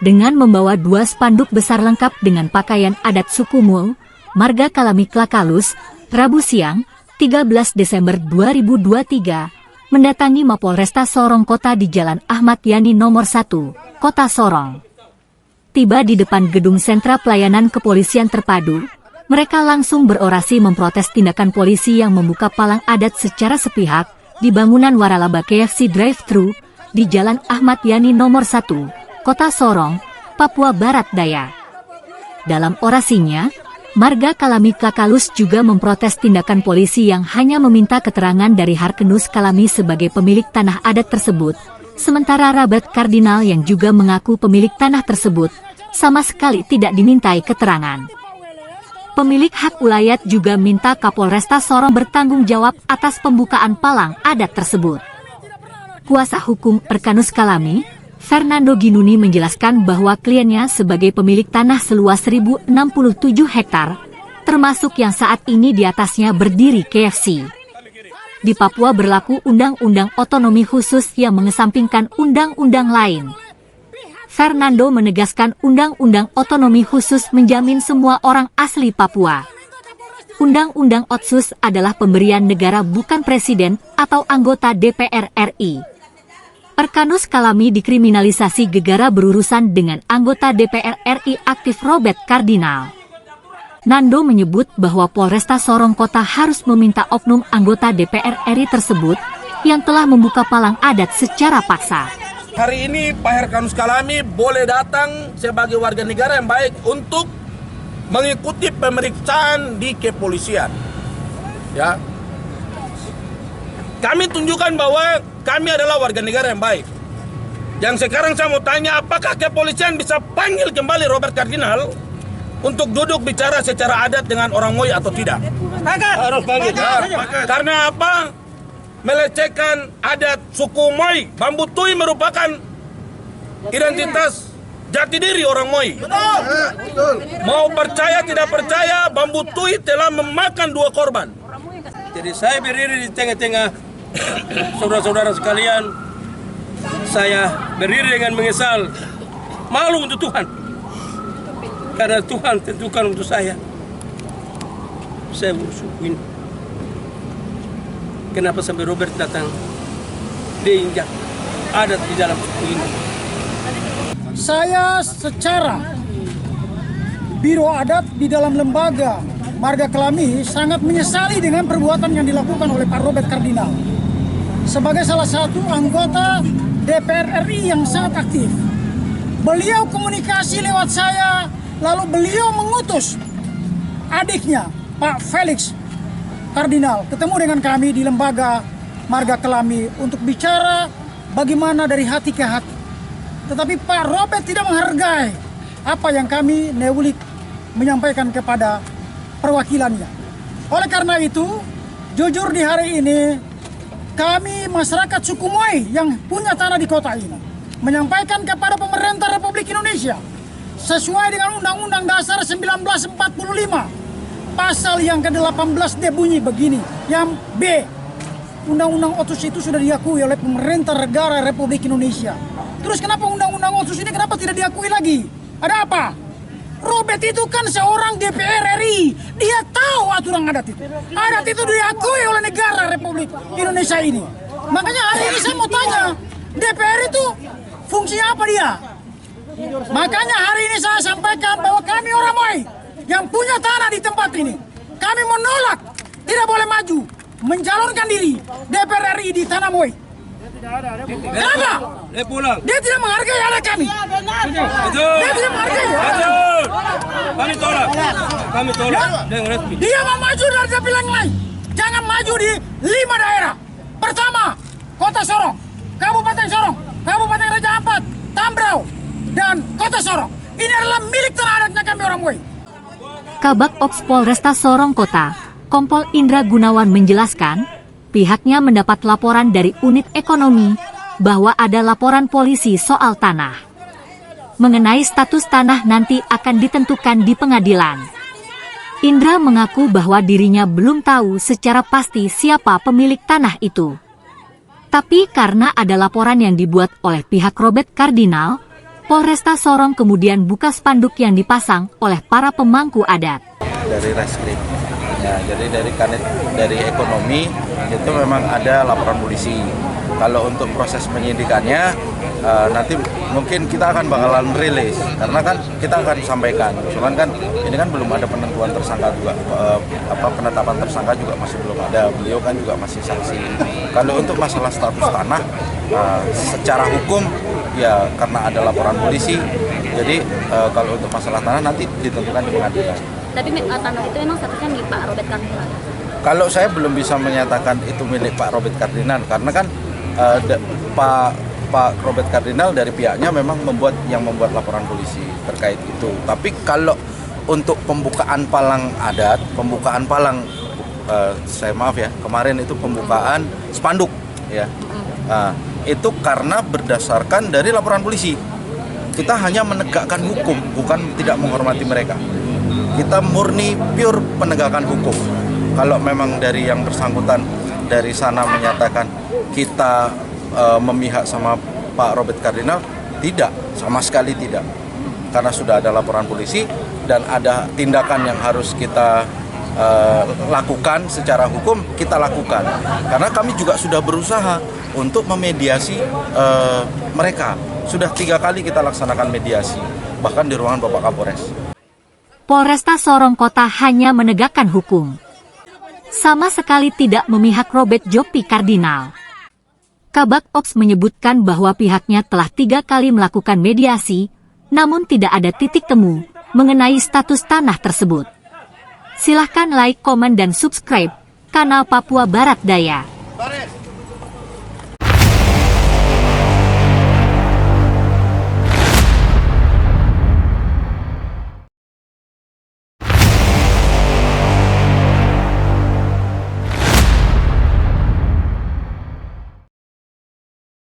dengan membawa 2 spanduk besar lengkap dengan pakaian adat suku Mul, Marga Kalami Klakalus, Rabu siang, 13 Desember 2023, mendatangi Mapolresta Sorong Kota di Jalan Ahmad Yani Nomor 1, Kota Sorong. Tiba di depan gedung sentra pelayanan kepolisian terpadu, mereka langsung berorasi memprotes tindakan polisi yang membuka palang adat secara sepihak di bangunan waralaba KFC Drive-Thru di Jalan Ahmad Yani Nomor 1, Kota Sorong, Papua Barat Daya. Dalam orasinya, Marga Kalami Klakalus juga memprotes tindakan polisi yang hanya meminta keterangan dari Harkenus Kalami sebagai pemilik tanah adat tersebut, sementara Robert Kardinal yang juga mengaku pemilik tanah tersebut, sama sekali tidak dimintai keterangan. Pemilik hak ulayat juga minta Kapolresta Sorong bertanggung jawab atas pembukaan palang adat tersebut. Kuasa hukum Harkenus Kalami, Fernando Ginuni menjelaskan bahwa kliennya sebagai pemilik tanah seluas 1.067 hektar, termasuk yang saat ini di atasnya berdiri KFC. Di Papua berlaku Undang-Undang Otonomi Khusus yang mengesampingkan undang-undang lain. Fernando menegaskan Undang-Undang Otonomi Khusus menjamin semua orang asli Papua. Undang-Undang Otsus adalah pemberian negara bukan presiden atau anggota DPR RI. Harkenus Kalami dikriminalisasi gegara berurusan dengan anggota DPR RI aktif Robert Kardinal. Nando menyebut bahwa Polresta Sorong Kota harus meminta oknum anggota DPR RI tersebut yang telah membuka palang adat secara paksa. Hari ini Pak Harkenus Kalami boleh datang sebagai warga negara yang baik untuk mengikuti pemeriksaan di kepolisian. Ya, kami tunjukkan bahwa kami adalah warga negara yang baik. Yang sekarang saya mau tanya, apakah kepolisian bisa panggil kembali Robert Kardinal untuk duduk bicara secara adat dengan orang Moi atau tidak? Harus panggil. Karena apa? Melecehkan adat suku Moi. Bambu Tui merupakan identitas jati diri orang Moi. Betul. Mau percaya tidak percaya, Bambu Tui telah memakan 2 korban. Jadi saya berdiri di tengah-tengah saudara-saudara sekalian. Saya berdiri dengan menyesal, malu untuk Tuhan. Karena Tuhan tentukan untuk saya bersyukur ini. Kenapa sampai Robert datang diinjak adat di dalam suku ini? Saya secara Biro Adat di dalam lembaga Marga Kalami sangat menyesali dengan perbuatan yang dilakukan oleh Pak Robert Kardinal. Sebagai salah satu anggota DPR RI yang sangat aktif, beliau komunikasi lewat saya, lalu beliau mengutus adiknya Pak Felix Kardinal ketemu dengan kami di lembaga Marga Kalami untuk bicara bagaimana dari hati ke hati. Tetapi Pak Robert tidak menghargai apa yang kami Neulik menyampaikan kepada perwakilannya. Oleh karena itu, jujur di hari ini, kami masyarakat suku Moi yang punya tanah di kota ini menyampaikan kepada pemerintah Republik Indonesia sesuai dengan Undang-Undang Dasar 1945, pasal yang ke-18 D bunyi begini, yang B, Undang-Undang Otsus itu sudah diakui oleh pemerintah negara Republik Indonesia. Terus kenapa Undang-Undang Otsus ini kenapa tidak diakui lagi? Ada apa? Robert itu kan seorang DPR RI, dia tahu aturan adat itu. Adat itu diakui oleh negara Republik Indonesia ini. Makanya hari ini saya mau tanya, DPR itu fungsinya apa dia? Makanya hari ini saya sampaikan bahwa kami orang Moi yang punya tanah di tempat ini, kami menolak, tidak boleh maju, mencalonkan diri DPR RI di tanah Moi. Kenapa? Dia tidak menghargai adat kami. Dia tidak menghargai. Kami tolak dengan resmi. Dia mau maju dari dapil yang lain. Jangan maju di 5 daerah. Pertama, Kota Sorong, Kabupaten Sorong, Kabupaten Raja Ampat, Tambrau, dan Kota Sorong. Ini adalah milik tanah adatnya kami orang Moi. Kabak Ops Polresta Sorong Kota, Kompol Indra Gunawan menjelaskan, pihaknya mendapat laporan dari unit ekonomi bahwa ada laporan polisi soal tanah. Mengenai status tanah nanti akan ditentukan di pengadilan. Indra mengaku bahwa dirinya belum tahu secara pasti siapa pemilik tanah itu. Tapi karena ada laporan yang dibuat oleh pihak Robert Kardinal, Polresta Sorong kemudian buka spanduk yang dipasang oleh para pemangku adat. Dari reskrim. Ya, jadi dari ekonomi itu memang ada laporan polisi. Kalau untuk proses penyidikannya nanti mungkin kita akan bakalan rilis karena kan kita akan sampaikan. Cuman kan ini kan belum ada penentuan tersangka juga, penetapan tersangka juga masih belum ada. Beliau kan juga masih saksi. Kalau untuk masalah status tanah secara hukum ya karena ada laporan polisi. Jadi kalau untuk masalah tanah nanti ditentukan di pengadilan. Tapi tanah itu memang statusnya milik Pak Robert Kardinal? Kalau saya belum bisa menyatakan itu milik Pak Robert Kardinal karena kan Pak Robert Kardinal dari pihaknya memang membuat laporan polisi terkait itu. Tapi kalau untuk pembukaan palang adat, saya maaf ya, kemarin itu pembukaan spanduk ya. Itu karena berdasarkan dari laporan polisi. Kita hanya menegakkan hukum, bukan tidak menghormati mereka. Kita murni pure penegakan hukum. Kalau memang dari yang bersangkutan dari sana menyatakan kita memihak sama Pak Robert Kardinal, tidak, sama sekali tidak. Karena sudah ada laporan polisi dan ada tindakan yang harus kita lakukan secara hukum, kita lakukan. Karena kami juga sudah berusaha untuk memediasi mereka. Sudah 3 kali kita laksanakan mediasi, bahkan di ruangan Bapak Kapolres. Polresta Sorong Kota hanya menegakkan hukum. Sama sekali tidak memihak Robert Jopi Kardinal. Kabak Ops menyebutkan bahwa pihaknya telah 3 kali melakukan mediasi, namun tidak ada titik temu mengenai status tanah tersebut. Silahkan like, komen, dan subscribe kanal Papua Barat Daya.